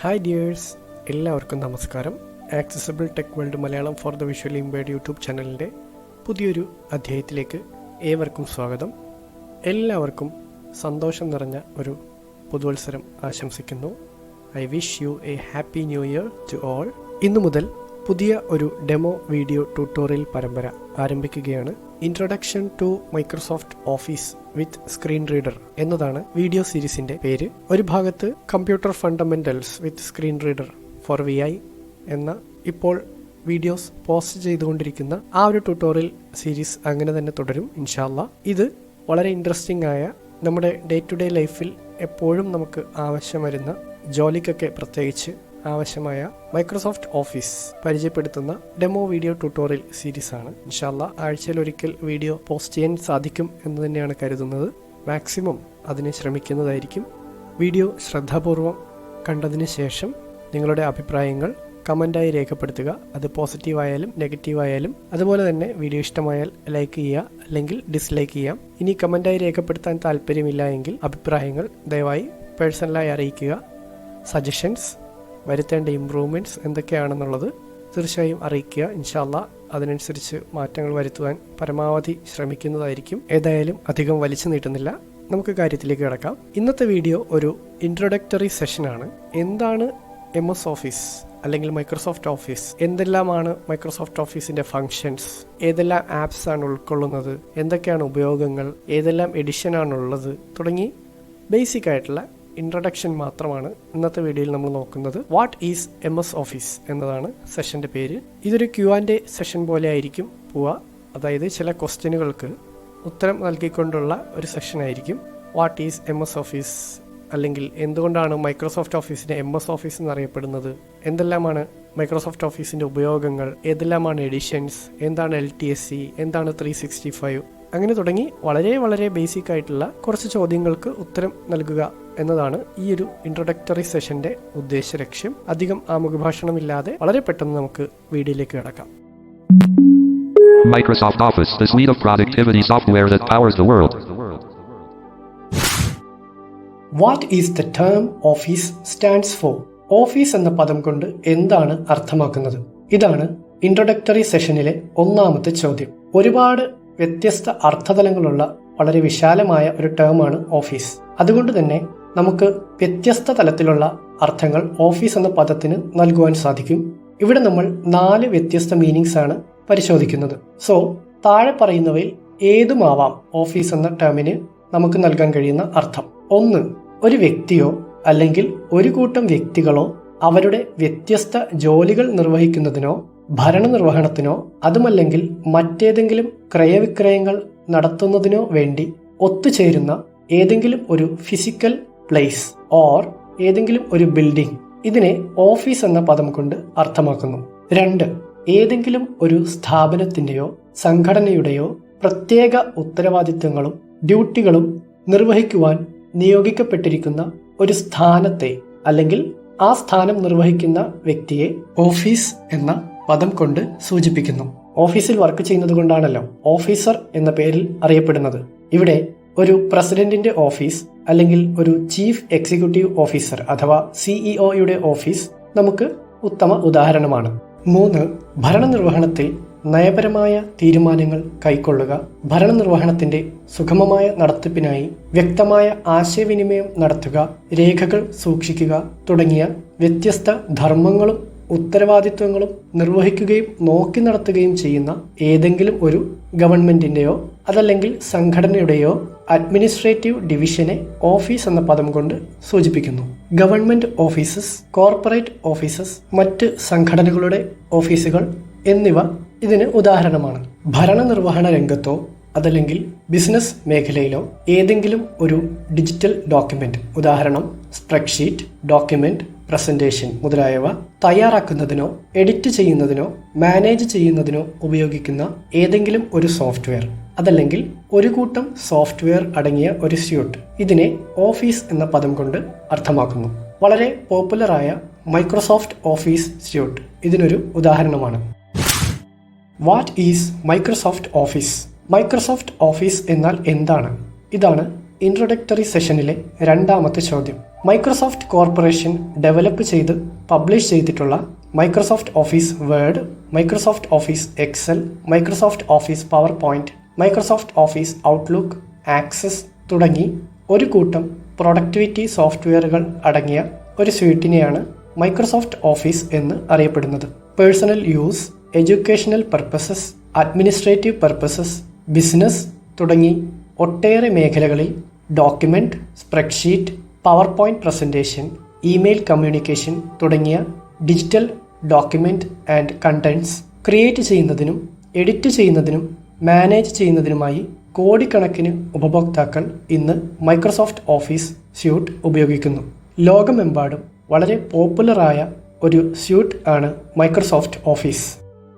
Hi dears, എല്ലാവർക്കും നമസ്കാരം. Accessible tech world Malayalam for the visually impaired YouTube ചാനലിൻ്റെ പുതിയൊരു അധ്യായത്തിലേക്ക് ഏവർക്കും സ്വാഗതം. എല്ലാവർക്കും സന്തോഷം നിറഞ്ഞ ഒരു പുതുവത്സരം ആശംസിക്കുന്നു. I wish you a happy new year to all. ഇന്നു മുതൽ പുതിയ ഒരു ഡെമോ വീഡിയോ ട്യൂട്ടോറിയൽ പരമ്പര ആരംഭിക്കുകയാണ്. Introduction to Microsoft Office with screen reader എന്നതാണ് വീഡിയോ സീരീസിന്റെ പേര്. ഒരു ഭാഗത്ത് computer fundamentals with screen reader for VI എന്ന ഇപ്പോൾ വീഡിയോസ് പോസ്റ്റ് ചെയ്തുകൊണ്ടിരിക്കുന്ന ആ ഒരു ട്യൂട്ടോറിയൽ സീരീസ് അങ്ങനെ തന്നെ തുടരും ഇൻഷാല്ലാ. ഇത് വളരെ ഇൻട്രസ്റ്റിംഗ് ആയ, നമ്മുടെ ഡേ ടു ഡേ ലൈഫിൽ എപ്പോഴും നമുക്ക് ആവശ്യം വരുന്ന, ജോലിക്കൊക്കെ പ്രത്യേകിച്ച് ആവശ്യമായ മൈക്രോസോഫ്റ്റ് ഓഫീസ് പരിചയപ്പെടുത്തുന്ന ഡെമോ വീഡിയോ ട്യൂട്ടോറിയൽ സീരീസ് ആണ്. ഇൻഷാല്ലാ ആഴ്ചയിൽ ഒരിക്കൽ വീഡിയോ പോസ്റ്റ് ചെയ്യാൻ സാധിക്കും എന്ന് തന്നെയാണ് കരുതുന്നത്. മാക്സിമം അതിന് ശ്രമിക്കുന്നതായിരിക്കും. വീഡിയോ ശ്രദ്ധാപൂർവം കണ്ടതിന് ശേഷം നിങ്ങളുടെ അഭിപ്രായങ്ങൾ കമൻ്റായി രേഖപ്പെടുത്തുക. അത് പോസിറ്റീവായാലും നെഗറ്റീവായാലും. അതുപോലെ തന്നെ വീഡിയോ ഇഷ്ടമായാൽ ലൈക്ക് ചെയ്യുക, അല്ലെങ്കിൽ ഡിസ്ലൈക്ക് ചെയ്യാം. ഇനി കമൻ്റായി രേഖപ്പെടുത്താൻ താല്പര്യമില്ല എങ്കിൽ അഭിപ്രായങ്ങൾ ദയവായി പേഴ്സണലായി അറിയിക്കുക. സജഷൻസ്, വരുത്തേണ്ട ഇംപ്രൂവ്മെൻറ്റ്സ് എന്തൊക്കെയാണെന്നുള്ളത് തീർച്ചയായും അറിയിക്കുക. ഇൻഷാല്ലാ അതിനനുസരിച്ച് മാറ്റങ്ങൾ വരുത്തുവാൻ പരമാവധി ശ്രമിക്കുന്നതായിരിക്കും. ഏതായാലും അധികം വലിച്ചു നീട്ടുന്നില്ല, നമുക്ക് കാര്യത്തിലേക്ക് കിടക്കാം. ഇന്നത്തെ വീഡിയോ ഒരു ഇൻട്രൊഡക്ടറി സെഷനാണ്. എന്താണ് MS ഓഫീസ് അല്ലെങ്കിൽ മൈക്രോസോഫ്റ്റ് ഓഫീസ്, എന്തെല്ലാമാണ് മൈക്രോസോഫ്റ്റ് ഓഫീസിന്റെ ഫങ്ഷൻസ്, ഏതെല്ലാം ആപ്സ് ആണ് ഉൾക്കൊള്ളുന്നത്, എന്തൊക്കെയാണ് ഉപയോഗങ്ങൾ, ഏതെല്ലാം എഡിഷനാണുള്ളത് തുടങ്ങി ബേസിക് ആയിട്ടുള്ള ഇൻട്രൊഡക്ഷൻ മാത്രമാണ് ഇന്നത്തെ വീഡിയോയിൽ നമ്മൾ നോക്കുന്നത്. വാട്ട് ഈസ് MS ഓഫീസ് എന്നതാണ് സെഷന്റെ പേര്. ഇതൊരു Q&A സെഷൻ പോലെ ആയിരിക്കും പോവുക. അതായത് ചില ക്വസ്റ്റ്യനുകൾക്ക് ഉത്തരം നൽകിക്കൊണ്ടുള്ള ഒരു സെഷൻ ആയിരിക്കും. വാട്ട് ഈസ് MS ഓഫീസ്, അല്ലെങ്കിൽ എന്തുകൊണ്ടാണ് മൈക്രോസോഫ്റ്റ് ഓഫീസിനെ MS ഓഫീസ് എന്നറിയപ്പെടുന്നത്, എന്തെല്ലാമാണ് മൈക്രോസോഫ്റ്റ് ഓഫീസിന്റെ ഉപയോഗങ്ങൾ, ഏതെല്ലാമാണ് എഡിഷൻസ്, എന്താണ് LTSC, എന്താണ് 365, അങ്ങനെ തുടങ്ങി വളരെ വളരെ ബേസിക് ആയിട്ടുള്ള കുറച്ച് ചോദ്യങ്ങൾക്ക് ഉത്തരം നൽകുക എന്നതാണ് ഈ ഒരു ഇൻട്രൊഡക്ടറി സെഷന്റെ ഉദ്ദേശ ലക്ഷ്യം. അധികം ആമുഖഭാഷണമില്ലാതെ വളരെ പെട്ടെന്ന് നമുക്ക് വീഡിയോയിലേക്ക് കടക്കാം. Microsoft Office, the suite of productivity software that powers the world. What is the term office stands for? Office എന്ന പദം കൊണ്ട് എന്താണ് അർത്ഥമാക്കുന്നത്? ഇതാണ് ഇൻട്രൊഡക്ടറി സെഷനിലെ ഒന്നാമത്തെ ചോദ്യം. ഒരുപാട് വ്യത്യസ്ത അർത്ഥതലങ്ങളുള്ള വളരെ വിശാലമായ ഒരു ടേമാണ് ഓഫീസ്. അതുകൊണ്ട് തന്നെ നമുക്ക് വ്യത്യസ്ത തലത്തിലുള്ള അർത്ഥങ്ങൾ ഓഫീസ് എന്ന പദത്തിന് നൽകുവാൻ സാധിക്കും. ഇവിടെ നമ്മൾ 4 വ്യത്യസ്ത മീനിങ്സ് ആണ് പരിശോധിക്കുന്നത്. സോ താഴെ പറയുന്നവയിൽ ഏതുമാവാം ഓഫീസ് എന്ന ടേമിന് നമുക്ക് നൽകാൻ കഴിയുന്ന അർത്ഥം. 1, ഒരു വ്യക്തിയോ അല്ലെങ്കിൽ ഒരു കൂട്ടം വ്യക്തികളോ അവരുടെ വ്യത്യസ്ത ജോലികൾ നിർവഹിക്കുന്നതിനോ ഭരണനിർവഹണത്തിനോ അതുമല്ലെങ്കിൽ മറ്റേതെങ്കിലും ക്രയവിക്രയങ്ങൾ നടത്തുന്നതിനോ വേണ്ടി ഒത്തുചേരുന്ന ഏതെങ്കിലും ഒരു ഫിസിക്കൽ പ്ലേസ് ഓർ ഏതെങ്കിലും ഒരു ബിൽഡിംഗ്, ഇതിനെ ഓഫീസ് എന്ന പദം കൊണ്ട് അർത്ഥമാക്കുന്നു. 2, ഏതെങ്കിലും ഒരു സ്ഥാപനത്തിന്റെയോ സംഘടനയുടെയോ പ്രത്യേക ഉത്തരവാദിത്തങ്ങളും ഡ്യൂട്ടികളും നിർവഹിക്കുവാൻ നിയോഗിക്കപ്പെട്ടിരിക്കുന്ന ഒരു സ്ഥാനത്തെ അല്ലെങ്കിൽ ആ സ്ഥാനം നിർവഹിക്കുന്ന വ്യക്തിയെ ഓഫീസ് എന്ന പദം കൊണ്ട് സൂചിപ്പിക്കുന്നു. ഓഫീസിൽ വർക്ക് ചെയ്യുന്നത് കൊണ്ടാണല്ലോ ഓഫീസർ എന്ന പേരിൽ അറിയപ്പെടുന്നത്. ഇവിടെ ഒരു പ്രസിഡന്റിന്റെ ഓഫീസ് അല്ലെങ്കിൽ ഒരു ചീഫ് എക്സിക്യൂട്ടീവ് ഓഫീസർ അഥവാ CEO-യുടെ ഓഫീസ് നമുക്ക് ഉത്തമ ഉദാഹരണമാണ്. 3, ഭരണനിർവഹണത്തിൽ നയപരമായ തീരുമാനങ്ങൾ കൈക്കൊള്ളുക, ഭരണനിർവഹണത്തിന്റെ സുഗമമായ നടത്തിപ്പിനായി വ്യക്തമായ ആശയവിനിമയം നടത്തുക, രേഖകൾ സൂക്ഷിക്കുക തുടങ്ങിയ വ്യത്യസ്ത ധർമ്മങ്ങളും ഉത്തരവാദിത്വങ്ങളും നിർവഹിക്കുകയും നോക്കി നടത്തുകയും ചെയ്യുന്ന ഏതെങ്കിലും ഒരു ഗവൺമെന്റിന്റെയോ അതല്ലെങ്കിൽ സംഘടനയുടെയോ അഡ്മിനിസ്ട്രേറ്റീവ് ഡിവിഷനെ ഓഫീസ് എന്ന പദം കൊണ്ട് സൂചിപ്പിക്കുന്നു. ഗവൺമെന്റ് ഓഫീസസ്, കോർപ്പറേറ്റ് ഓഫീസസ്, മറ്റ് സംഘടനകളുടെ ഓഫീസുകൾ എന്നിവ ഇതിന് ഉദാഹരണമാണ്. ഭരണനിർവഹണ രംഗത്തോ അതല്ലെങ്കിൽ ബിസിനസ് മേഖലയിലോ ഏതെങ്കിലും ഒരു ഡിജിറ്റൽ ഡോക്യുമെന്റ്, ഉദാഹരണം സ്പ്രെഡ്ഷീറ്റ്, ഡോക്യുമെന്റ്, പ്രസന്റേഷൻ മുതലായവ തയ്യാറാക്കുന്നതിനോ എഡിറ്റ് ചെയ്യുന്നതിനോ മാനേജ് ചെയ്യുന്നതിനോ ഉപയോഗിക്കുന്ന ഏതെങ്കിലും ഒരു സോഫ്റ്റ്വെയർ അതല്ലെങ്കിൽ ഒരു കൂട്ടം സോഫ്റ്റ്വെയർ അടങ്ങിയ ഒരു സ്യൂട്ട്, ഇതിനെ ഓഫീസ് എന്ന പദം കൊണ്ട് അർത്ഥമാക്കുന്നു. വളരെ പോപ്പുലറായ മൈക്രോസോഫ്റ്റ് ഓഫീസ് സ്യൂട്ട് ഇതിനൊരു ഉദാഹരണമാണ്. What is Microsoft Office? Microsoft Office എന്നാൽ എന്താണ്? ഇതാണ് ഇൻട്രൊഡക്ടറി സെഷനിലെ രണ്ടാമത്തെ ചോദ്യം. മൈക്രോസോഫ്റ്റ് കോർപ്പറേഷൻ ഡെവലപ്പ് ചെയ്ത് പബ്ലിഷ് ചെയ്തിട്ടുള്ള Microsoft Office Word, Microsoft Office Excel, Microsoft Office PowerPoint, Microsoft Office Outlook, Access തുടങ്ങി ഒരു കൂട്ടം പ്രൊഡക്ടിവിറ്റി സോഫ്റ്റ്വെയറുകൾ അടങ്ങിയ ഒരു സ്യൂട്ടിനെയാണ് മൈക്രോസോഫ്റ്റ് ഓഫീസ് എന്ന് അറിയപ്പെടുന്നത്. Personal use, educational purposes, administrative purposes, business തുടങ്ങി ഒട്ടേറെ മേഖലകളിൽ document, spreadsheet, PowerPoint presentation, email communication തുടങ്ങിയ digital document and contents create ചെയ്യുന്നതിനും എഡിറ്റ് ചെയ്യുന്നതിനും മാനേജ് ചെയ്യുന്നതിനുമായി കോടിക്കണക്കിന് ഉപഭോക്താക്കൾ ഇന്ന് മൈക്രോസോഫ്റ്റ് ഓഫീസ് സ്യൂട്ട് ഉപയോഗിക്കുന്നു. ലോകമെമ്പാടും വളരെ പോപ്പുലറായ ഒരു സ്യൂട്ട് ആണ് Microsoft Office.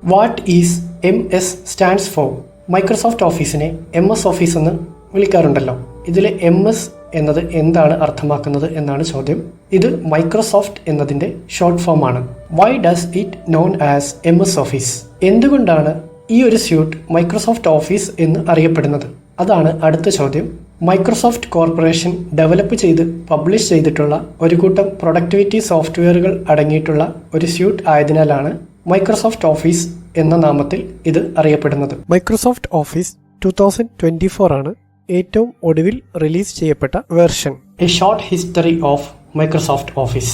What is MS stands for? Microsoft ഓഫീസിനെ MS ഓഫീസ് എന്ന് വിളിക്കാറുണ്ടല്ലോ. ഇതിൽ MS എന്നത് എന്താണ് അർത്ഥമാക്കുന്നത് എന്നാണ് ചോദ്യം. ഇത് മൈക്രോസോഫ്റ്റ് എന്നതിൻ്റെ ഷോർട്ട് ഫോം ആണ്. Why does it known as MS office? എന്തുകൊണ്ടാണ് ഈ ഒരു സ്യൂട്ട് മൈക്രോസോഫ്റ്റ് ഓഫീസ് എന്ന് അറിയപ്പെടുന്നത്? അതാണ് അടുത്ത ചോദ്യം. മൈക്രോസോഫ്റ്റ് കോർപ്പറേഷൻ ഡെവലപ്പ് ചെയ്ത് പബ്ലിഷ് ചെയ്തിട്ടുള്ള ഒരു കൂട്ടം പ്രൊഡക്ടിവിറ്റി സോഫ്റ്റ്വെയറുകൾ അടങ്ങിയിട്ടുള്ള ഒരു സ്യൂട്ട് ആയതിനാലാണ് മൈക്രോസോഫ്റ്റ് ഓഫീസ് എന്ന നാമത്തിൽ ഇത് അറിയപ്പെടുന്നത്. മൈക്രോസോഫ്റ്റ് ഓഫീസ് 2024 ആണ് ഏറ്റവും ഒടുവിൽ റിലീസ് ചെയ്യപ്പെട്ട version. A short history of Microsoft Office.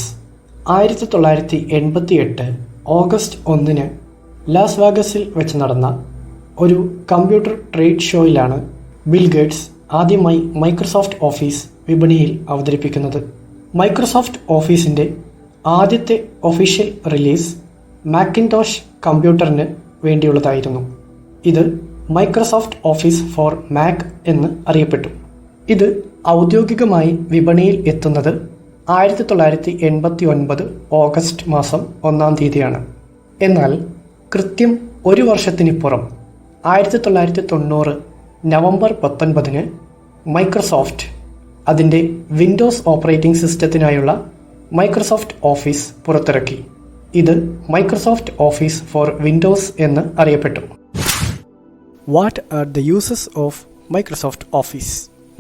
1988 August 1 ലാസ് വേഗസിൽ വെച്ച് നടന്ന ഒരു കമ്പ്യൂട്ടർ ട്രേഡ് ഷോയിലാണ് ബിൽ ഗേറ്റ്സ് ആദ്യമായി മൈക്രോസോഫ്റ്റ് ഓഫീസ് വിപണിയിൽ അവതരിപ്പിക്കുന്നത്. മൈക്രോസോഫ്റ്റ് ഓഫീസിൻ്റെ ആദ്യത്തെ ഒഫീഷ്യൽ റിലീസ് മാക്കിൻടോഷ് കമ്പ്യൂട്ടറിന് വേണ്ടിയുള്ളതായിരുന്നു. ഇത് മൈക്രോസോഫ്റ്റ് ഓഫീസ് ഫോർ മാക് എന്ന് അറിയപ്പെട്ടു. ഇത് ഔദ്യോഗികമായി വിപണിയിൽ എത്തുന്നത് 1989 ഓഗസ്റ്റ് മാസം 1-ാം തീയതിയാണ്. എന്നാൽ കൃത്യം ഒരു വർഷത്തിനിപ്പുറം 1990 നവംബർ 19 മൈക്രോസോഫ്റ്റ് അതിൻ്റെ വിൻഡോസ് ഓപ്പറേറ്റിംഗ് സിസ്റ്റത്തിനായുള്ള മൈക്രോസോഫ്റ്റ് ഓഫീസ് പുറത്തിറക്കി. ഇത് മൈക്രോസോഫ്റ്റ് ഓഫീസ് ഫോർ വിൻഡോസ് എന്ന് അറിയപ്പെട്ടു. What are the uses of Microsoft Office?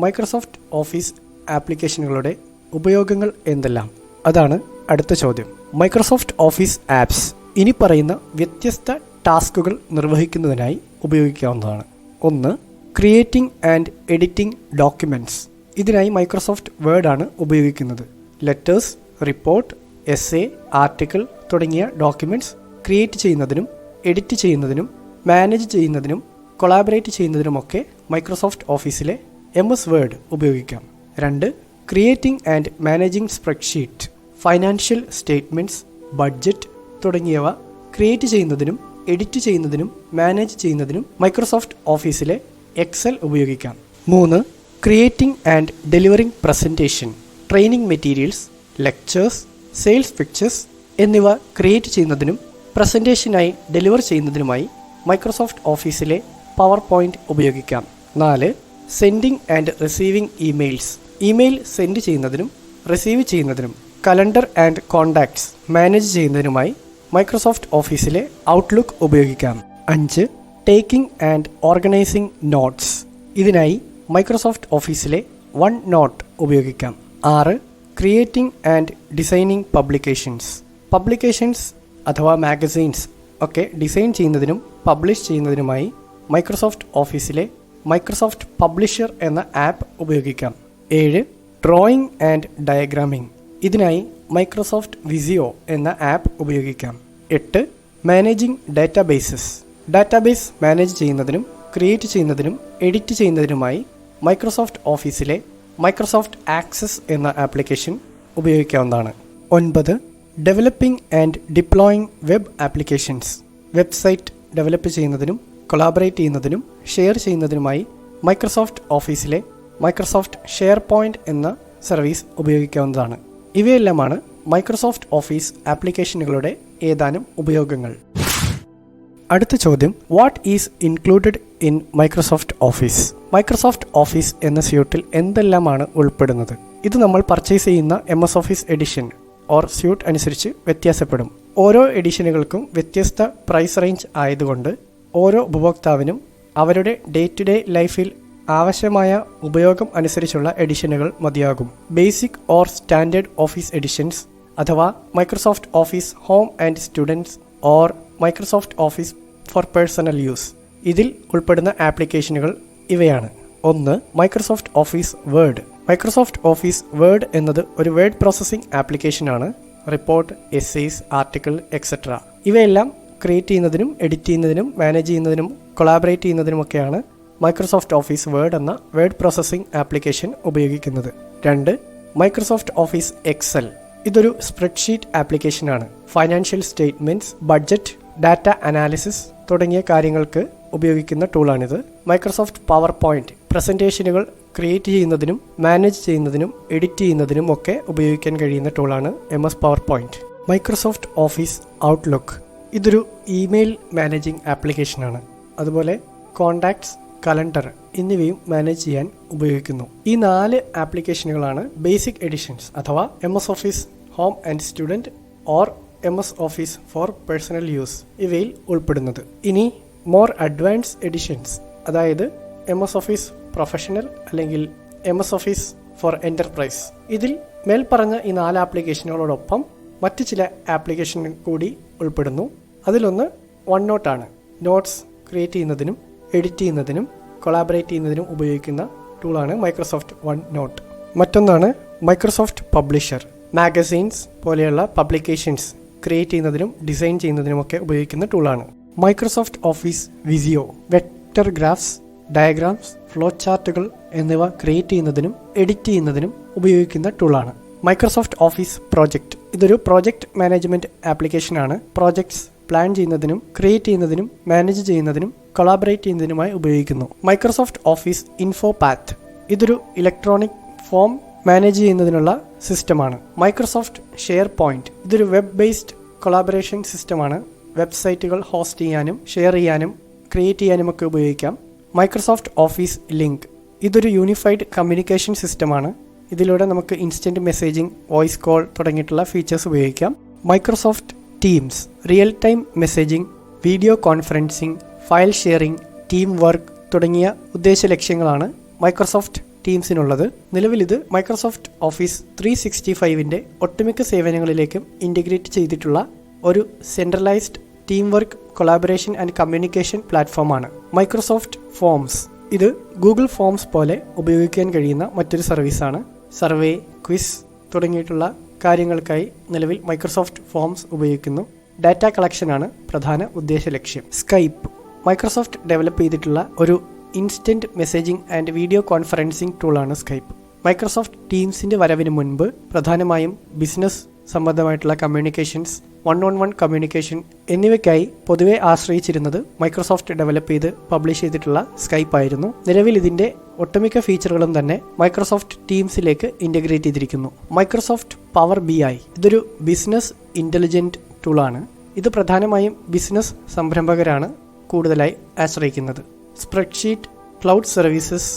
Microsoft Office ആപ്ലിക്കേഷനുകളുടെ ഉപയോഗങ്ങൾ എന്തെല്ലാം? അതാണ് അടുത്ത ചോദ്യം. മൈക്രോസോഫ്റ്റ് ഓഫീസ് ആപ്സ് ഇനി പറയുന്ന വ്യത്യസ്ത ടാസ്കുകൾ നിർവഹിക്കുന്നതിനായി ഉപയോഗിക്കാവുന്നതാണ്. 1. Creating and editing documents. ഇതിനായി മൈക്രോസോഫ്റ്റ് വേർഡ് ആണ് ഉപയോഗിക്കുന്നത്. ലെറ്റേഴ്സ്, റിപ്പോർട്ട്, എസ്സേ, ആർട്ടിക്കിൾ തുടങ്ങിയ ഡോക്യുമെൻറ്റ്സ് ക്രിയേറ്റ് ചെയ്യുന്നതിനും എഡിറ്റ് ചെയ്യുന്നതിനും മാനേജ് ചെയ്യുന്നതിനും കൊളാബറേറ്റ് ചെയ്യുന്നതിനുമൊക്കെ മൈക്രോസോഫ്റ്റ് ഓഫീസിലെ MS വേർഡ് ഉപയോഗിക്കാം. 2. Creating and managing spreadsheet. Financial statements, budget തുടങ്ങിയവ ക്രിയേറ്റ് ചെയ്യുന്നതിനും എഡിറ്റ് ചെയ്യുന്നതിനും മാനേജ് ചെയ്യുന്നതിനും മൈക്രോസോഫ്റ്റ് ഓഫീസിലെ എക്സൽ ഉപയോഗിക്കാം. 3. Creating and delivering presentation. Training materials, lectures, sales pictures എന്നിവ ക്രിയേറ്റ് ചെയ്യുന്നതിനും പ്രസൻറ്റേഷനായി ഡെലിവർ ചെയ്യുന്നതിനുമായി മൈക്രോസോഫ്റ്റ് ഓഫീസിലെ പവർ പോയിന്റ് ഉപയോഗിക്കാം. 4. Sending and receiving emails. Email send ചെയ്യുന്നതിനും റിസീവ് ചെയ്യുന്നതിനും കലണ്ടർ ആൻഡ് കോൺടാക്ട്സ് മാനേജ് ചെയ്യുന്നതിനുമായി മൈക്രോസോഫ്റ്റ് ഓഫീസിലെ ഔട്ട്ലുക്ക് ഉപയോഗിക്കാം. 5. Taking and organising notes. ഇതിനായി മൈക്രോസോഫ്റ്റ് ഓഫീസിലെ വൺ നോട്ട് ഉപയോഗിക്കാം. 6. Creating and designing publications. Publications അഥവാ മാഗസീൻസ് ഒക്കെ ഡിസൈൻ ചെയ്യുന്നതിനും പബ്ലിഷ് ചെയ്യുന്നതിനുമായി മൈക്രോസോഫ്റ്റ് ഓഫീസിലെ മൈക്രോസോഫ്റ്റ് പബ്ലിഷർ എന്ന ആപ്പ് ഉപയോഗിക്കാം. 7. Drawing and diagramming. ഇതിനായി മൈക്രോസോഫ്റ്റ് വിസിയോ എന്ന ആപ്പ് ഉപയോഗിക്കാം. 8. Managing databases. ഡാറ്റാബേസ് മാനേജ് ചെയ്യുന്നതിനും ക്രിയേറ്റ് ചെയ്യുന്നതിനും എഡിറ്റ് ചെയ്യുന്നതിനുമായി മൈക്രോസോഫ്റ്റ് ഓഫീസിലെ മൈക്രോസോഫ്റ്റ് ആക്സസ് എന്ന ആപ്ലിക്കേഷൻ ഉപയോഗിക്കാവുന്നതാണ്. 9. Developing and deploying web applications. Website develop ചെയ്യുന്നതിനും കൊളാബറേറ്റ് ചെയ്യുന്നതിനും ഷെയർ ചെയ്യുന്നതിനുമായി മൈക്രോസോഫ്റ്റ് ഓഫീസിലെ മൈക്രോസോഫ്റ്റ് ഷെയർ പോയിന്റ് എന്ന സർവീസ് ഉപയോഗിക്കാവുന്നതാണ്. ഇവയെല്ലാമാണ് മൈക്രോസോഫ്റ്റ് ഓഫീസ് ആപ്ലിക്കേഷനുകളുടെ ഏതാനും ഉപയോഗങ്ങൾ. അടുത്ത ചോദ്യം, what is included in Microsoft Office? Microsoft Office എന്ന സ്യൂട്ടിൽ എന്തെല്ലാമാണ് ഉൾപ്പെടുന്നത്? ഇത് നമ്മൾ പർച്ചേസ് ചെയ്യുന്ന MS office edition or suite അനുസരിച്ച് വ്യത്യാസപ്പെടും. ഓരോ എഡിഷനുകൾക്കും വ്യത്യസ്ത പ്രൈസ് റേഞ്ച് ആയതുകൊണ്ട് ഓരോ ഉപഭോക്താവിനും അവരുടെ ഡേ ടു ഡേ ലൈഫിൽ ആവശ്യമായ ഉപയോഗം അനുസരിച്ചുള്ള എഡിഷനുകൾ മതിയാകും. Basic or standard office editions അഥവാ Microsoft Office home and students or Microsoft Office for personal use. ഇതിൽ ഉൾപ്പെടുന്ന ആപ്ലിക്കേഷനുകൾ ഇവയാണ്. 1. Microsoft Office Word. Microsoft Office Word എന്നത് ഒരു വേർഡ് പ്രോസസ്സിംഗ് ആപ്ലിക്കേഷനാണ്. റിപ്പോർട്ട്, എസ്സേസ്, ആർട്ടിക്കിൾ എക്സെട്ര ഇവയെല്ലാം ക്രിയേറ്റ് ചെയ്യുന്നതിനും എഡിറ്റ് ചെയ്യുന്നതിനും മാനേജ് ചെയ്യുന്നതിനും കൊളാബറേറ്റ് ചെയ്യുന്നതിനുമൊക്കെയാണ് മൈക്രോസോഫ്റ്റ് ഓഫീസ് വേർഡ് എന്ന വേർഡ് പ്രോസസ്സിംഗ് ആപ്ലിക്കേഷൻ ഉപയോഗിക്കുന്നത്. 2. Microsoft Office Excel. ഇതൊരു സ്പ്രെഡ്ഷീറ്റ് ആപ്ലിക്കേഷനാണ്. Financial statements, budget, data analysis തുടങ്ങിയ കാര്യങ്ങൾക്ക് ഉപയോഗിക്കുന്ന ടൂളാണിത്. മൈക്രോസോഫ്റ്റ് പവർ പോയിന്റ് പ്രസൻറ്റേഷനുകൾ ക്രിയേറ്റ് ചെയ്യുന്നതിനും മാനേജ് ചെയ്യുന്നതിനും എഡിറ്റ് ചെയ്യുന്നതിനും ഒക്കെ ഉപയോഗിക്കാൻ കഴിയുന്ന ടൂളാണ് MS power point. Microsoft Office outlook. ഇതൊരു ഇമെയിൽ മാനേജിംഗ് ആപ്ലിക്കേഷനാണ്. അതുപോലെ കോണ്ടാക്ട്സ്, കലണ്ടർ എന്നിവയും മാനേജ് ചെയ്യാൻ ഉപയോഗിക്കുന്നു. ഈ 4 ആപ്ലിക്കേഷനുകളാണ് ബേസിക് എഡിഷൻസ് അഥവാ MS office home and student or MS office for personal use ഇവയിൽ ഉൾപ്പെടുന്നത്. ഇനി മോർ അഡ്വാൻസ് എഡിഷൻസ്, അതായത് MS ഓഫീസ് പ്രൊഫഷണൽ അല്ലെങ്കിൽ MS ഓഫീസ് ഫോർ എൻ്റർപ്രൈസ്. ഇതിൽ മേൽപ്പറഞ്ഞ ഈ 4 ആപ്ലിക്കേഷനുകളോടൊപ്പം മറ്റ് ചില ആപ്ലിക്കേഷൻ കൂടി ഉൾപ്പെടുന്നു. അതിലൊന്ന് OneNote ആണ്. നോട്ട്സ് ക്രിയേറ്റ് ചെയ്യുന്നതിനും എഡിറ്റ് ചെയ്യുന്നതിനും കൊളാബറേറ്റ് ചെയ്യുന്നതിനും ഉപയോഗിക്കുന്ന ടൂളാണ് മൈക്രോസോഫ്റ്റ് OneNote. മറ്റൊന്നാണ് മൈക്രോസോഫ്റ്റ് പബ്ലിഷർ. മാഗസീൻസ് പോലെയുള്ള പബ്ലിക്കേഷൻസ് ക്രിയേറ്റ് ചെയ്യുന്നതിനും ഡിസൈൻ ചെയ്യുന്നതിനുമൊക്കെ ഉപയോഗിക്കുന്ന ടൂളാണ്. Microsoft Office Visio. Vector graphs, diagrams, flow ചാർട്ടുകൾ എന്നിവ ക്രിയേറ്റ് ചെയ്യുന്നതിനും എഡിറ്റ് ചെയ്യുന്നതിനും ഉപയോഗിക്കുന്ന ടൂളാണ്. Microsoft Office Project. ഇതൊരു പ്രോജക്റ്റ് മാനേജ്മെൻറ്റ് ആപ്ലിക്കേഷനാണ്. പ്രോജക്ട്സ് പ്ലാൻ ചെയ്യുന്നതിനും ക്രിയേറ്റ് ചെയ്യുന്നതിനും മാനേജ് ചെയ്യുന്നതിനും കൊളാബറേറ്റ് ചെയ്യുന്നതിനുമായി ഉപയോഗിക്കുന്നു. Microsoft Office InfoPath. ഇതൊരു ഇലക്ട്രോണിക് ഫോം മാനേജ് ചെയ്യുന്നതിനുള്ള സിസ്റ്റമാണ്. Microsoft share point. ഇതൊരു വെബ് ബേസ്ഡ് കൊളാബറേഷൻ സിസ്റ്റമാണ്. വെബ്സൈറ്റുകൾ ഹോസ്റ്റ് ചെയ്യാനും ഷെയർ ചെയ്യാനും ക്രിയേറ്റ് ചെയ്യാനുമൊക്കെ ഉപയോഗിക്കാം. Microsoft office link. ഇതൊരു യൂണിഫൈഡ് കമ്മ്യൂണിക്കേഷൻ സിസ്റ്റമാണ്. ഇതിലൂടെ നമുക്ക് ഇൻസ്റ്റൻറ്റ് മെസ്സേജിംഗ്, വോയിസ് കോൾ തുടങ്ങിയിട്ടുള്ള ഫീച്ചേഴ്സ് ഉപയോഗിക്കാം. Microsoft teams. Real time messaging, video conferencing, file sharing, team work തുടങ്ങിയ ഉദ്ദേശ ലക്ഷ്യങ്ങളാണ് മൈക്രോസോഫ്റ്റ് ടീംസിനുള്ളത്. നിലവിൽ ഇത് മൈക്രോസോഫ്റ്റ് ഓഫീസ് 365ൻ്റെ ഒട്ടുമിക്ക സേവനങ്ങളിലേക്കും ഇൻ്റഗ്രേറ്റ് ചെയ്തിട്ടുള്ള ഒരു centralised team work, collaboration and communication പ്ലാറ്റ്ഫോമാണ്. Microsoft Forms. ഇത് ഗൂഗിൾ ഫോംസ് പോലെ ഉപയോഗിക്കാൻ കഴിയുന്ന മറ്റൊരു സർവീസാണ്. സർവേ, ക്വിസ് തുടങ്ങിയിട്ടുള്ള കാര്യങ്ങൾക്കായി നിലവിൽ മൈക്രോസോഫ്റ്റ് ഫോംസ് ഉപയോഗിക്കുന്നു. ഡാറ്റ കളക്ഷനാണ് പ്രധാന ഉദ്ദേശ ലക്ഷ്യം. സ്കൈപ്പ്. മൈക്രോസോഫ്റ്റ് ഡെവലപ്പ് ചെയ്തിട്ടുള്ള ഒരു instant messaging and video conferencing ടൂളാണ് സ്കൈപ്പ്. മൈക്രോസോഫ്റ്റ് ടീംസിൻ്റെ വരവിന് മുൻപ് പ്രധാനമായും ബിസിനസ് സംബന്ധമായിട്ടുള്ള കമ്മ്യൂണിക്കേഷൻസ്, വൺ കമ്മ്യൂണിക്കേഷൻ എന്നിവയ്ക്കായി പൊതുവെ ആശ്രയിച്ചിരുന്നത് മൈക്രോസോഫ്റ്റ് ഡെവലപ്പ് ചെയ്ത് പബ്ലിഷ് ചെയ്തിട്ടുള്ള സ്കൈപ്പ് ആയിരുന്നു. നിലവിൽ ഇതിൻ്റെ ഒട്ടുമിക്ക ഫീച്ചറുകളും തന്നെ മൈക്രോസോഫ്റ്റ് ടീംസിലേക്ക് ഇൻ്റഗ്രേറ്റ് ചെയ്തിരിക്കുന്നു. Microsoft Power BI. ഇതൊരു ബിസിനസ് ഇൻ്റലിജൻറ്റ് ടൂളാണ്. ഇത് പ്രധാനമായും ബിസിനസ് സംരംഭകരാണ് കൂടുതലായി ആശ്രയിക്കുന്നത്. സ്പ്രെഡ്ഷീറ്റ്, ക്ലൗഡ് സർവീസസ്,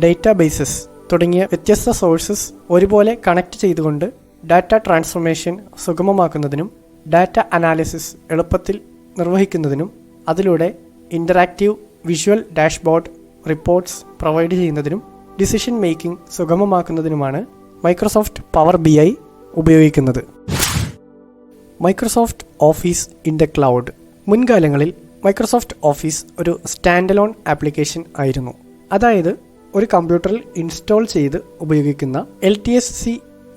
ഡേറ്റാബേസസ് തുടങ്ങിയ വ്യത്യസ്ത സോഴ്സസ് ഒരുപോലെ കണക്ട് ചെയ്തുകൊണ്ട് ഡാറ്റ ട്രാൻസ്ഫോർമേഷൻ സുഗമമാക്കുന്നതിനും ഡാറ്റ അനാലിസിസ് എളുപ്പത്തിൽ നിർവഹിക്കുന്നതിനും അതിലൂടെ interactive visual dashboard, reports provide ചെയ്യുന്നതിനും ഡിസിഷൻ മേക്കിംഗ് സുഗമമാക്കുന്നതിനുമാണ് മൈക്രോസോഫ്റ്റ് പവർ BI ഉപയോഗിക്കുന്നത്. Microsoft Office in the cloud. മുൻകാലങ്ങളിൽ മൈക്രോസോഫ്റ്റ് ഓഫീസ് ഒരു സ്റ്റാൻഡ് അലോൺ ആപ്ലിക്കേഷൻ ആയിരുന്നു. അതായത് ഒരു കമ്പ്യൂട്ടറിൽ ഇൻസ്റ്റാൾ ചെയ്ത് ഉപയോഗിക്കുന്ന LTSC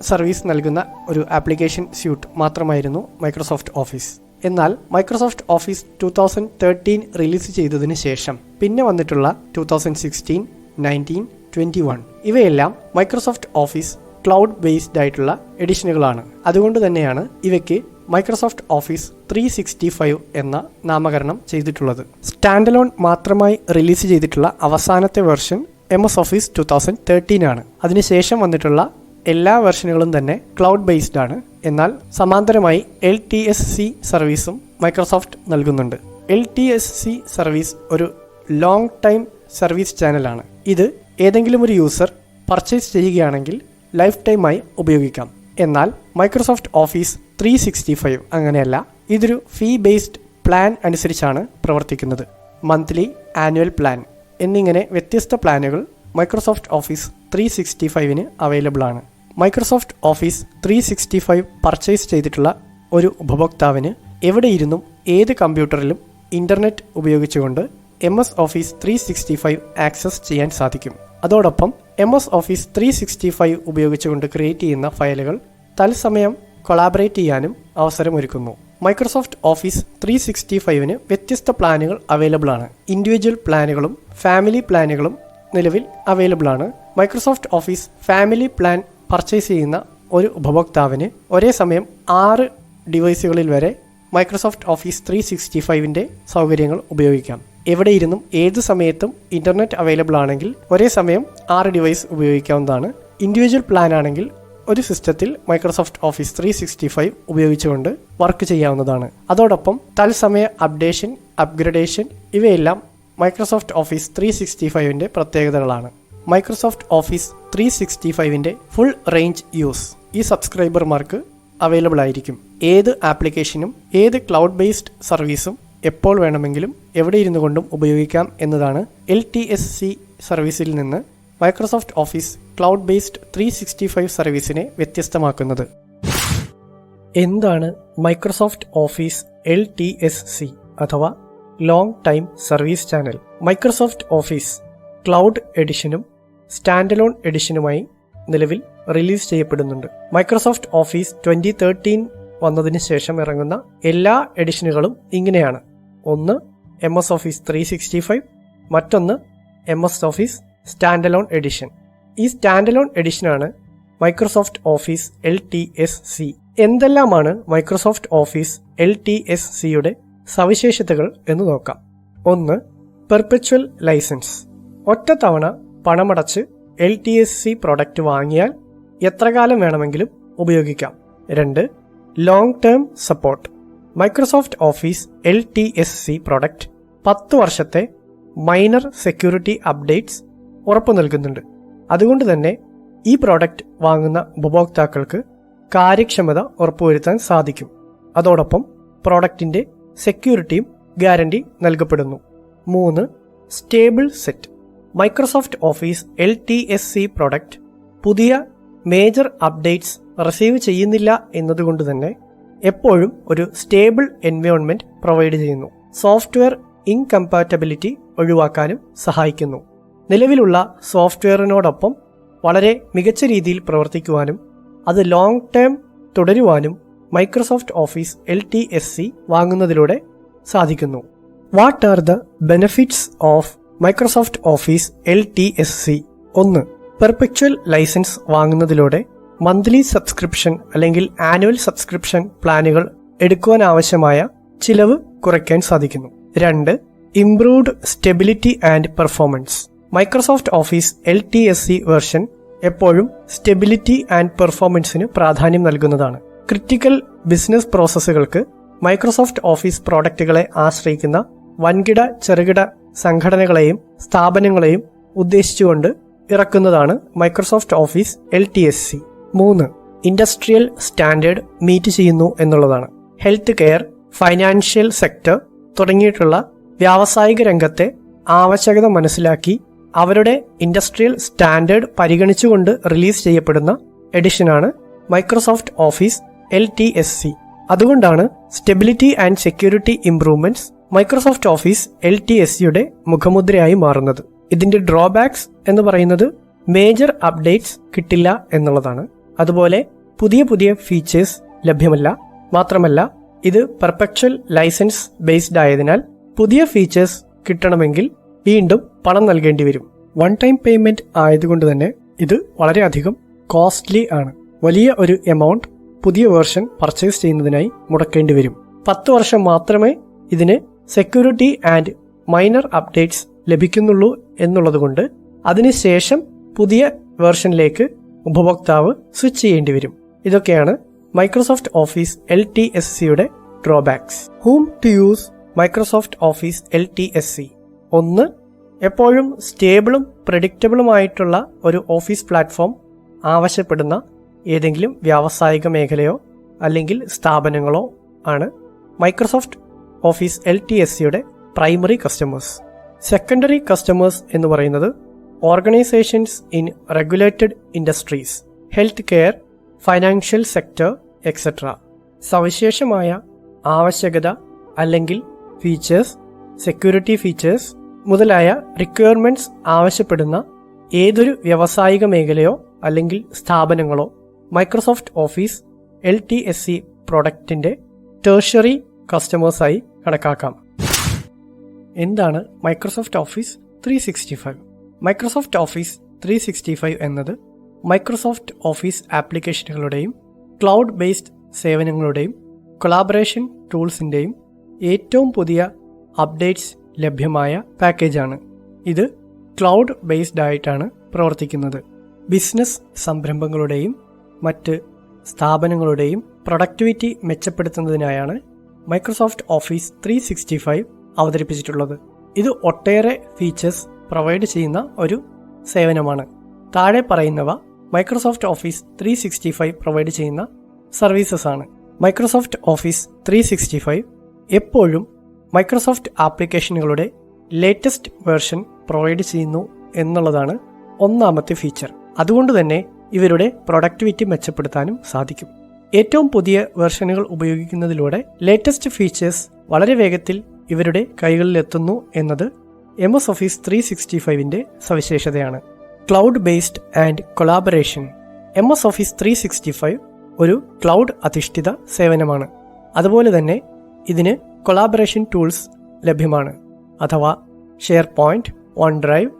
സർവീസ് നൽകുന്ന ഒരു ആപ്ലിക്കേഷൻ സ്യൂട്ട് മാത്രമായിരുന്നു മൈക്രോസോഫ്റ്റ് ഓഫീസ്. എന്നാൽ മൈക്രോസോഫ്റ്റ് ഓഫീസ് 2013 റിലീസ് ചെയ്തതിന് ശേഷം പിന്നെ വന്നിട്ടുള്ള 2016, 19, 21 ഇവയെല്ലാം മൈക്രോസോഫ്റ്റ് ഓഫീസ് ക്ലൗഡ് ബേസ്ഡ് ആയിട്ടുള്ള എഡിഷനുകളാണ്. അതുകൊണ്ട് തന്നെയാണ് ഇവയ്ക്ക് മൈക്രോസോഫ്റ്റ് ഓഫീസ് 365 എന്ന നാമകരണം ചെയ്തിട്ടുള്ളത്. സ്റ്റാൻഡ് അലോൺ മാത്രമായി റിലീസ് ചെയ്തിട്ടുള്ള അവസാനത്തെ വെർഷൻ MS ഓഫീസ് 2013 ആണ്. അതിനുശേഷം വന്നിട്ടുള്ള എല്ലാ വെർഷനുകളും തന്നെ ക്ലൗഡ് ബേസ്ഡ് ആണ്. എന്നാൽ സമാന്തരമായി LTSC സർവീസും മൈക്രോസോഫ്റ്റ് നൽകുന്നുണ്ട്. LTSC സർവീസ് ഒരു ലോങ് ടൈം സർവീസ് ചാനലാണ്. ഇത് ഏതെങ്കിലും ഒരു യൂസർ പർച്ചേസ് ചെയ്യുകയാണെങ്കിൽ ലൈഫ് ടൈമായി ഉപയോഗിക്കാം. എന്നാൽ മൈക്രോസോഫ്റ്റ് ഓഫീസ് 365 അങ്ങനെയല്ല. ഇതൊരു ഫീ ബേസ്ഡ് പ്ലാൻ അനുസരിച്ചാണ് പ്രവർത്തിക്കുന്നത്. മന്ത്ലി, ആനുവൽ പ്ലാൻ എന്നിങ്ങനെ വ്യത്യസ്ത പ്ലാനുകൾ മൈക്രോസോഫ്റ്റ് ഓഫീസ് 365 അവൈലബിൾ ആണ്. മൈക്രോസോഫ്റ്റ് ഓഫീസ് 365 പർച്ചേസ് ചെയ്തിട്ടുള്ള ഒരു ഉപഭോക്താവിന് എവിടെയിരുന്നും ഏത് കമ്പ്യൂട്ടറിലും ഇൻ്റർനെറ്റ് ഉപയോഗിച്ചുകൊണ്ട് MS ഓഫീസ് 365 ആക്സസ് ചെയ്യാൻ സാധിക്കും. അതോടൊപ്പം MS ഓഫീസ് 365 ഉപയോഗിച്ചുകൊണ്ട് ക്രിയേറ്റ് ചെയ്യുന്ന ഫയലുകൾ തത്സമയം കൊളാബറേറ്റ് ചെയ്യാനും അവസരമൊരുക്കുന്നു. മൈക്രോസോഫ്റ്റ് ഓഫീസ് 365 വ്യത്യസ്ത പ്ലാനുകൾ അവൈലബിൾ ആണ്. ഇൻഡിവിജ്വൽ പ്ലാനുകളും ഫാമിലി പ്ലാനുകളും നിലവിൽ അവൈലബിൾ ആണ്. Microsoft office family plan purchase ചെയ്യുന്ന ഒരു ഉപഭോക്താവിന് ഒരേ സമയം 6 ഡിവൈസുകളിൽ വരെ മൈക്രോസോഫ്റ്റ് ഓഫീസ് 365 സൗകര്യങ്ങൾ ഉപയോഗിക്കാം. എവിടെയിരുന്നും ഏത് സമയത്തും ഇൻ്റർനെറ്റ് അവൈലബിൾ ആണെങ്കിൽ ഒരേ സമയം 6 ഡിവൈസ് ഉപയോഗിക്കാവുന്നതാണ്. ഇൻഡിവിജ്വൽ പ്ലാൻ ആണെങ്കിൽ ഒരു സിസ്റ്റത്തിൽ മൈക്രോസോഫ്റ്റ് ഓഫീസ് 365 ഉപയോഗിച്ചുകൊണ്ട് വർക്ക് ചെയ്യാവുന്നതാണ്. അതോടൊപ്പം തത്സമയ അപ്ഡേഷൻ, അപ്ഗ്രഡേഷൻ ഇവയെല്ലാം മൈക്രോസോഫ്റ്റ് ഓഫീസ് 365 പ്രത്യേകതകളാണ്. Microsoft Office 365 full range use ഈ സബ്സ്ക്രൈബർമാർക്ക് അവൈലബിൾ ആയിരിക്കും. ഏത് ആപ്ലിക്കേഷനും ഏത് ക്ലൗഡ് ബേസ്ഡ് സർവീസും എപ്പോൾ വേണമെങ്കിലും എവിടെ ഇരുന്നു കൊണ്ടും ഉപയോഗിക്കാം എന്നതാണ് LTSC സർവീസിൽ നിന്ന് മൈക്രോസോഫ്റ്റ് ഓഫീസ് ക്ലൗഡ് ബേസ്ഡ് 365 സർവീസിനെ വ്യത്യസ്തമാക്കുന്നത്. എന്താണ് മൈക്രോസോഫ്റ്റ് ഓഫീസ് LTSC അഥവാ long time service channel? Microsoft Office cloud എഡിഷനും സ്റ്റാൻഡലോൺ എഡിഷനുമായി നിലവിൽ റിലീസ് ചെയ്യപ്പെടുന്നുണ്ട്. മൈക്രോസോഫ്റ്റ് ഓഫീസ് 2013 വന്നതിന് ശേഷം ഇറങ്ങുന്ന എല്ലാ എഡിഷനുകളും ഇങ്ങനെയാണ്. ഒന്ന് MS ഓഫീസ് 365, മറ്റൊന്ന് MS ഓഫീസ് സ്റ്റാൻഡലോൺ എഡിഷൻ. ഈ സ്റ്റാൻഡലോൺ എഡിഷനാണ് മൈക്രോസോഫ്റ്റ് ഓഫീസ് LTSC. എന്തെല്ലാമാണ് മൈക്രോസോഫ്റ്റ് ഓഫീസ് LTSCയുടെ സവിശേഷതകൾ എന്ന് നോക്കാം. ഒന്ന്, പെർപെച്വൽ ലൈസൻസ്. ഒറ്റത്തവണ പണമടച്ച് LTSC പ്രോഡക്റ്റ് വാങ്ങിയാൽ എത്ര കാലം വേണമെങ്കിലും ഉപയോഗിക്കാം. 2, long term support. Microsoft Office LTSC product 10 വർഷത്തെ മൈനർ സെക്യൂരിറ്റി അപ്ഡേറ്റ്സ് ഉറപ്പു നൽകുന്നുണ്ട്. അതുകൊണ്ട് തന്നെ ഈ പ്രോഡക്റ്റ് വാങ്ങുന്ന ഉപഭോക്താക്കൾക്ക് കാര്യക്ഷമത ഉറപ്പുവരുത്താൻ സാധിക്കും. അതോടൊപ്പം പ്രോഡക്റ്റിന്റെ സെക്യൂരിറ്റിയും ഗ്യാരണ്ടി നൽകപ്പെടുന്നു. 3, stable set. Microsoft Office LTSC product പുതിയ മേജർ അപ്ഡേറ്റ്സ് റിസീവ് ചെയ്യുന്നില്ല എന്നതുകൊണ്ട് തന്നെ എപ്പോഴും ഒരു സ്റ്റേബിൾ എൻവയോൺമെന്റ് പ്രൊവൈഡ് ചെയ്യുന്നു. സോഫ്റ്റ്വെയർ ഇൻകമ്പാറ്റബിലിറ്റി ഒഴിവാക്കാനും സഹായിക്കുന്നു. നിലവിലുള്ള സോഫ്റ്റ്വെയറിനോടൊപ്പം വളരെ മികച്ച രീതിയിൽ പ്രവർത്തിക്കുവാനും അത് ലോങ് ടേം തുടരുവാനും മൈക്രോസോഫ്റ്റ് ഓഫീസ് LTSC വാങ്ങുന്നതിലൂടെ സാധിക്കുന്നു. What are the benefits of Microsoft Office LTSC? 1, perpetual licence വാങ്ങുന്നതിലൂടെ മന്ത്ലി സബ്സ്ക്രിപ്ഷൻ അല്ലെങ്കിൽ ആനുവൽ സബ്സ്ക്രിപ്ഷൻ പ്ലാനുകൾ എടുക്കുവാനാവശ്യമായ ചിലവ് കുറയ്ക്കാൻ സാധിക്കുന്നു. 2, improved stability and performance. Microsoft Office LTSC version എപ്പോഴും സ്റ്റെബിലിറ്റി ആൻഡ് പെർഫോമൻസിന് പ്രാധാന്യം നൽകുന്നതാണ്. ക്രിട്ടിക്കൽ ബിസിനസ് പ്രോസസ്സുകൾക്ക് മൈക്രോസോഫ്റ്റ് ഓഫീസ് പ്രോഡക്റ്റുകളെ ആശ്രയിക്കുന്ന വൻകിട ചെറുകിട സംഘടനകളെയും സ്ഥാപനങ്ങളെയും ഉദ്ദേശിച്ചുകൊണ്ട് ഇറക്കുന്നതാണ് Microsoft Office LTSC. 3, industrial standard meet ചെയ്യുന്നു എന്നുള്ളതാണ്. ഹെൽത്ത് കെയർ, ഫൈനാൻഷ്യൽ സെക്ടർ തുടങ്ങിയിട്ടുള്ള വ്യാവസായിക രംഗത്തെ ആവശ്യകത മനസ്സിലാക്കി അവരുടെ ഇൻഡസ്ട്രിയൽ സ്റ്റാൻഡേർഡ് പരിഗണിച്ചുകൊണ്ട് റിലീസ് ചെയ്യപ്പെടുന്ന എഡിഷനാണ് മൈക്രോസോഫ്റ്റ് ഓഫീസ് LTSC. അതുകൊണ്ടാണ് stability and security improvements Microsoft Office LTSCയുടെ മുഖമുദ്രയായി മാറുന്നത്. ഇതിന്റെ ഡ്രോബാക്സ് എന്ന് പറയുന്നത് മേജർ അപ്ഡേറ്റ്സ് കിട്ടില്ല എന്നുള്ളതാണ്. അതുപോലെ പുതിയ പുതിയ ഫീച്ചേഴ്സ് ലഭ്യമല്ല. മാത്രമല്ല ഇത് പെർപെച്വൽ ലൈസൻസ് ബേസ്ഡ് ആയതിനാൽ പുതിയ ഫീച്ചേഴ്സ് കിട്ടണമെങ്കിൽ വീണ്ടും പണം നൽകേണ്ടി വരും. വൺ ടൈം പേയ്മെന്റ് ആയതുകൊണ്ട് തന്നെ ഇത് വളരെയധികം കോസ്റ്റ്ലി ആണ്. വലിയ ഒരു എമൗണ്ട് പുതിയ വേർഷൻ പർച്ചേസ് ചെയ്യുന്നതിനായി മുടക്കേണ്ടി വരും. 10 വർഷം മാത്രമേ ഇതിന് സെക്യൂരിറ്റി ആൻഡ് മൈനർ അപ്ഡേറ്റ്സ് ലഭിക്കുന്നുള്ളൂ എന്നുള്ളതുകൊണ്ട് അതിനുശേഷം പുതിയ വേർഷനിലേക്ക് ഉപഭോക്താവ് സ്വിച്ച് ചെയ്യേണ്ടി വരും. ഇതൊക്കെയാണ് മൈക്രോസോഫ്റ്റ് ഓഫീസ് LTSCയുടെ drawbacks. Whom to use Microsoft Office LTSC? 1, എപ്പോഴും സ്റ്റേബിളും പ്രെഡിക്റ്റബിളുമായിട്ടുള്ള ഒരു ഓഫീസ് പ്ലാറ്റ്ഫോം ആവശ്യപ്പെടുന്ന ഏതെങ്കിലും വ്യാവസായിക മേഖലയോ അല്ലെങ്കിൽ സ്ഥാപനങ്ങളോ ആണ് മൈക്രോസോഫ്റ്റ് ഓഫീസ് LTSCയുടെ പ്രൈമറി കസ്റ്റമേഴ്സ്. സെക്കൻഡറി കസ്റ്റമേഴ്സ് എന്ന് പറയുന്നത് organisations in regulated industries, health care, financial sector etcetera. സവിശേഷമായ ആവശ്യകത അല്ലെങ്കിൽ ഫീച്ചേഴ്സ്, സെക്യൂരിറ്റി ഫീച്ചേഴ്സ് മുതലായ റിക്വയർമെന്റ്സ് ആവശ്യപ്പെടുന്ന ഏതൊരു വ്യാവസായിക മേഖലയോ അല്ലെങ്കിൽ സ്ഥാപനങ്ങളോ മൈക്രോസോഫ്റ്റ് ഓഫീസ് LTSC പ്രൊഡക്റ്റിന്റെ ടേർഷ്യറി കസ്റ്റമേഴ്സായി കണക്കാക്കാം. എന്താണ് മൈക്രോസോഫ്റ്റ് ഓഫീസ് 365? മൈക്രോസോഫ്റ്റ് ഓഫീസ് 365 എന്നത് മൈക്രോസോഫ്റ്റ് ഓഫീസ് ആപ്ലിക്കേഷനുകളുടെയും ക്ലൗഡ് ബേസ്ഡ് സേവനങ്ങളുടെയും കൊളാബറേഷൻ ടൂൾസിൻ്റെയും ഏറ്റവും പുതിയ അപ്ഡേറ്റ്സ് ലഭ്യമായ പാക്കേജാണ്. ഇത് ക്ലൗഡ് ബേസ്ഡ് ആയിട്ടാണ് പ്രവർത്തിക്കുന്നത്. ബിസിനസ് സംരംഭങ്ങളുടെയും മറ്റ് സ്ഥാപനങ്ങളുടെയും പ്രൊഡക്ടിവിറ്റി മെച്ചപ്പെടുത്തുന്നതിനായാണ് മൈക്രോസോഫ്റ്റ് ഓഫീസ് 365 അവതരിപ്പിച്ചിട്ടുള്ളത്. ഇത് ഒട്ടേറെ ഫീച്ചേഴ്സ് പ്രൊവൈഡ് ചെയ്യുന്ന ഒരു സേവനമാണ്. താഴെ പറയുന്നവ മൈക്രോസോഫ്റ്റ് ഓഫീസ് 365 പ്രൊവൈഡ് ചെയ്യുന്ന സർവീസസ് ആണ്. മൈക്രോസോഫ്റ്റ് ഓഫീസ് 365 എപ്പോഴും മൈക്രോസോഫ്റ്റ് ആപ്ലിക്കേഷനുകളുടെ ലേറ്റസ്റ്റ് വേർഷൻ പ്രൊവൈഡ് ചെയ്യുന്നു എന്നുള്ളതാണ് ഒന്നാമത്തെ ഫീച്ചർ. അതുകൊണ്ട് തന്നെ ഇവരുടെ പ്രൊഡക്ടിവിറ്റി മെച്ചപ്പെടുത്താനും സാധിക്കും. ഏറ്റവും പുതിയ വെർഷനുകൾ ഉപയോഗിക്കുന്നതിലൂടെ ലേറ്റസ്റ്റ് ഫീച്ചേഴ്സ് വളരെ വേഗത്തിൽ ഇവരുടെ കൈകളിലെത്തുന്നു എന്നത് MS ഓഫീസ് 365ന്റെ സവിശേഷതയാണ്. Cloud based and collaboration. MS office 365 ഒരു ക്ലൗഡ് അധിഷ്ഠിത സേവനമാണ്. അതുപോലെ തന്നെ ഇതിന് കൊളാബറേഷൻ ടൂൾസ് ലഭ്യമാണ്, അഥവാ share point, OneDrive,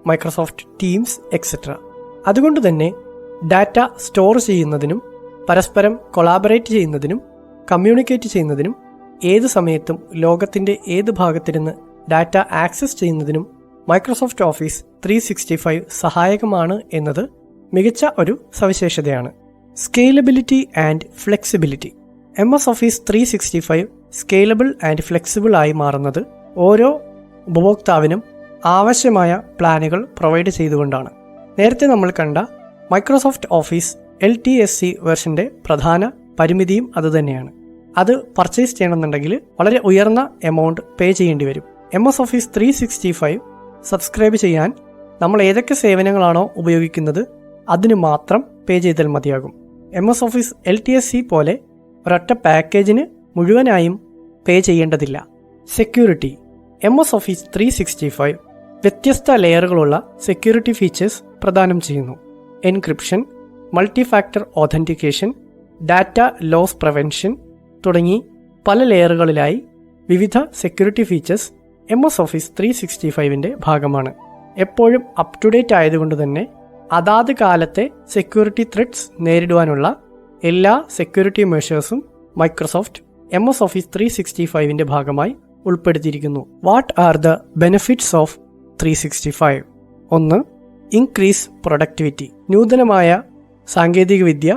Microsoft teams etcetera. അതുകൊണ്ട് തന്നെ ഡാറ്റ സ്റ്റോർ ചെയ്യുന്നതിനും പരസ്പരം കൊളാബറേറ്റ് ചെയ്യുന്നതിനും കമ്മ്യൂണിക്കേറ്റ് ചെയ്യുന്നതിനും ഏത് സമയത്തും ലോകത്തിൻ്റെ ഏത് ഭാഗത്തിരുന്ന് ഡാറ്റ ആക്സസ് ചെയ്യുന്നതിനും മൈക്രോസോഫ്റ്റ് ഓഫീസ് 365 സഹായകമാണ് എന്നത് മികച്ച ഒരു സവിശേഷതയാണ്. Scalability and flexibility. MS office 365 scalable and flexible ആയി മാറുന്നത് ഓരോ ഉപഭോക്താവിനും ആവശ്യമായ പ്ലാനുകൾ പ്രൊവൈഡ് ചെയ്തുകൊണ്ടാണ്. നേരത്തെ നമ്മൾ കണ്ട മൈക്രോസോഫ്റ്റ് ഓഫീസ് LTSC വേർഷന്റെ പ്രധാന പരിമിതിയും അതുതന്നെയാണ്. അത് പർച്ചേസ് ചെയ്യണമെന്നുണ്ടെങ്കിൽ വളരെ ഉയർന്ന എമൗണ്ട് പേ ചെയ്യേണ്ടി വരും. MS ഓഫീസ് 365 സബ്സ്ക്രൈബ് ചെയ്യാൻ നമ്മൾ ഏതൊക്കെ സേവനങ്ങളാണോ ഉപയോഗിക്കുന്നത് അതിന് മാത്രം പേ ചെയ്താൽ മതിയാകും. MS ഓഫീസ് LTSC പോലെ ഒരൊറ്റ പാക്കേജിന് മുഴുവനായും പേ ചെയ്യേണ്ടതില്ല. സെക്യൂരിറ്റി. MS ഓഫീസ് 365 വ്യത്യസ്ത ലെയറുകളുള്ള സെക്യൂരിറ്റി ഫീച്ചേഴ്സ് പ്രദാനം ചെയ്യുന്നു. Encryption, multi factor authentication, data loss prevention തുടങ്ങി പല ലെയറുകളിലായി വിവിധ സെക്യൂരിറ്റി ഫീച്ചേഴ്സ് MS ഓഫീസ് 365ന്റെ ഭാഗമാണ്. എപ്പോഴും അപ് ടു ഡേറ്റ് ആയതുകൊണ്ട് തന്നെ അതാത് കാലത്തെ സെക്യൂരിറ്റി ത്രെറ്റ്സ് നേരിടുവാനുള്ള എല്ലാ സെക്യൂരിറ്റി മെഷേഴ്സും മൈക്രോസോഫ്റ്റ് MS ഓഫീസ് 365ന്റെ ഭാഗമായി ഉൾപ്പെടുത്തിയിരിക്കുന്നു. What are the benefits of 365? 1. Increase productivity. നൂതനമായ സാങ്കേതികവിദ്യ,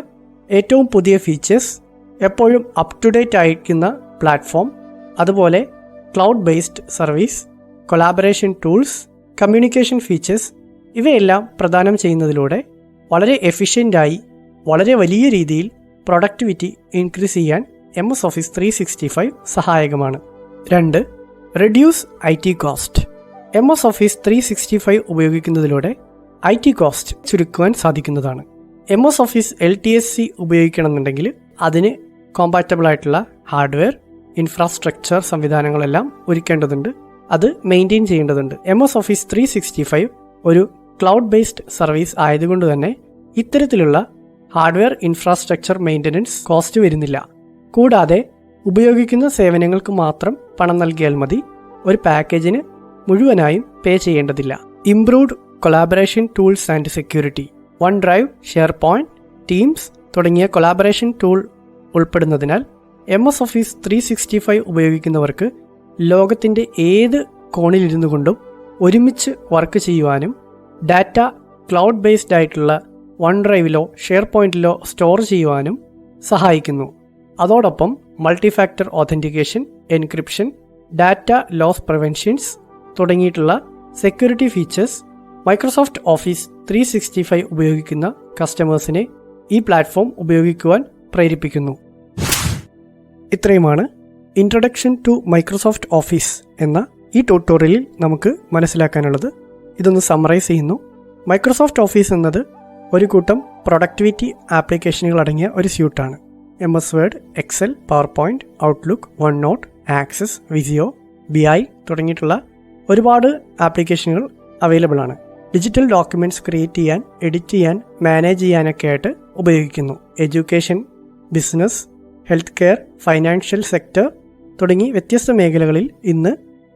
ഏറ്റവും പുതിയ ഫീച്ചേഴ്സ്, എപ്പോഴും അപ് ടു ഡേറ്റ് ആയിരിക്കുന്ന പ്ലാറ്റ്ഫോം, അതുപോലെ cloud based service, collaboration tools, communication features ഇവയെല്ലാം പ്രദാനം ചെയ്യുന്നതിലൂടെ വളരെ എഫിഷ്യൻ്റായി വളരെ വലിയ രീതിയിൽ പ്രൊഡക്ടിവിറ്റി ഇൻക്രീസ് ചെയ്യാൻ MS ഓഫീസ് 365 സഹായകമാണ്. 2. Reduce IT cost. MS office 365 ഉപയോഗിക്കുന്നതിലൂടെ IT കോസ്റ്റ് ചുരുക്കുവാൻ സാധിക്കുന്നതാണ്. MS ഓഫീസ് LTSC ഉപയോഗിക്കണമെന്നുണ്ടെങ്കിൽ അതിന് കോമ്പാറ്റബിൾ ആയിട്ടുള്ള ഹാർഡ്വെയർ, ഇൻഫ്രാസ്ട്രക്ചർ സംവിധാനങ്ങളെല്ലാം ഒരുക്കേണ്ടതുണ്ട്, അത് മെയിൻറ്റെയിൻ ചെയ്യേണ്ടതുണ്ട്. MS ഓഫീസ് 365 ഒരു ക്ലൗഡ് ബേസ്ഡ് സർവീസ് ആയതുകൊണ്ട് തന്നെ ഇത്തരത്തിലുള്ള ഹാർഡ്വെയർ ഇൻഫ്രാസ്ട്രക്ചർ മെയിൻ്റനൻസ് കോസ്റ്റ് വരുന്നില്ല. കൂടാതെ ഉപയോഗിക്കുന്ന സേവനങ്ങൾക്ക് മാത്രം പണം നൽകിയാൽ മതി, ഒരു പാക്കേജിന് മുഴുവനായും പേ ചെയ്യേണ്ടതില്ല. Improved collaboration tools and security. OneDrive, share point, teams തുടങ്ങിയ കൊളാബറേഷൻ ടൂൾ ഉൾപ്പെടുന്നതിനാൽ MS ഓഫീസ് 365 ഉപയോഗിക്കുന്നവർക്ക് ലോകത്തിൻ്റെ ഏത് കോണിലിരുന്നു കൊണ്ടും ഒരുമിച്ച് വർക്ക് ചെയ്യുവാനും ഡാറ്റ ക്ലൗഡ് ബേസ്ഡ് ആയിട്ടുള്ള OneDriveലോ ഷെയർ പോയിന്റിലോ സ്റ്റോർ ചെയ്യുവാനും സഹായിക്കുന്നു. അതോടൊപ്പം multi factor authentication, encryption, data loss preventions തുടങ്ങിയിട്ടുള്ള സെക്യൂരിറ്റി ഫീച്ചേഴ്സ് മൈക്രോസോഫ്റ്റ് ഓഫീസ് 365 ഉപയോഗിക്കുന്ന കസ്റ്റമേഴ്സിനെ ഈ പ്ലാറ്റ്ഫോം ഉപയോഗിക്കുവാൻ പ്രേരിപ്പിക്കുന്നു. ഇത്രയുമാണ് ഇൻട്രൊഡക്ഷൻ ടു മൈക്രോസോഫ്റ്റ് ഓഫീസ് എന്ന ഈ ട്യൂട്ടോറിയലിൽ നമുക്ക് മനസ്സിലാക്കാനുള്ളത്. ഇതൊന്ന് സമ്മറൈസ് ചെയ്യുന്നു. മൈക്രോസോഫ്റ്റ് ഓഫീസ് എന്നത് ഒരു കൂട്ടം പ്രൊഡക്ടിവിറ്റി ആപ്ലിക്കേഷനുകൾ അടങ്ങിയ ഒരു സ്യൂട്ടാണ്. MS Word, Excel, PowerPoint, Outlook, OneNote, Access, Visio, BI തുടങ്ങിയിട്ടുള്ള ഒരുപാട് ആപ്ലിക്കേഷനുകൾ അവൈലബിൾ ആണ്. ഡിജിറ്റൽ ഡോക്യുമെൻറ്റ്സ് ക്രിയേറ്റ് ചെയ്യാൻ, എഡിറ്റ് ചെയ്യാൻ, മാനേജ് ചെയ്യാനൊക്കെ ആയിട്ട് ഉപയോഗിക്കുന്നു. Education, business, health care, financial sector തുടങ്ങി വ്യത്യസ്ത മേഖലകളിൽ ഇന്ന്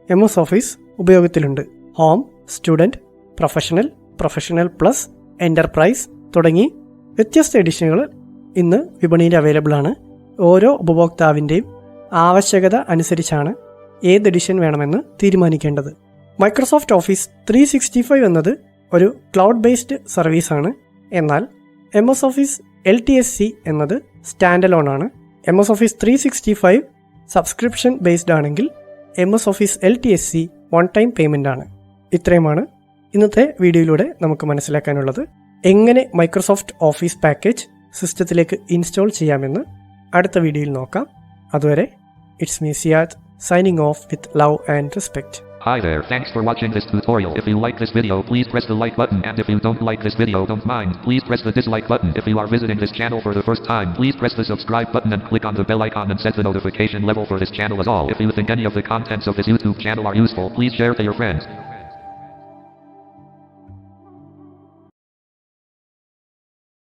MS ഓഫീസ് ഉപയോഗത്തിലുണ്ട്. Home, student, professional plus, enterprise തുടങ്ങി വ്യത്യസ്ത എഡിഷനുകൾ ഇന്ന് വിപണിയിൽ അവൈലബിൾ ആണ്. ഓരോ ഉപഭോക്താവിൻ്റെയും ആവശ്യകത അനുസരിച്ചാണ് ഏത് എഡിഷൻ വേണമെന്ന് തീരുമാനിക്കേണ്ടത്. മൈക്രോസോഫ്റ്റ് ഓഫീസ് 365 എന്നത് ഒരു ക്ലൗഡ് ബേസ്ഡ് സർവീസാണ്. എന്നാൽ MS ഓഫീസ് LTSC എന്നത് സ്റ്റാൻഡ് അലോൺ ആണ്. MS ഓഫീസ് 365 സബ്സ്ക്രിപ്ഷൻ ബേസ്ഡ് ആണെങ്കിൽ MS office LTSC one time payment ആണ്. ഇത്രയുമാണ് ഇന്നത്തെ വീഡിയോയിലൂടെ നമുക്ക് മനസ്സിലാക്കാനുള്ളത്. എങ്ങനെ മൈക്രോസോഫ്റ്റ് ഓഫീസ് പാക്കേജ് സിസ്റ്റത്തിലേക്ക് ഇൻസ്റ്റാൾ ചെയ്യാമെന്ന് അടുത്ത വീഡിയോയിൽ നോക്കാം. അതുവരെ it's me Siyad signing off with love and respect. Hi there, thanks for watching this tutorial. If you like this video, please press the like button, and if you don't like this video, don't mind. Please press the dislike button. If you are visiting this channel for the first time, please press the subscribe button and click on the bell icon and set the notification level for this channel as all. If you think any of the contents of this YouTube channel are useful, please share to your friends.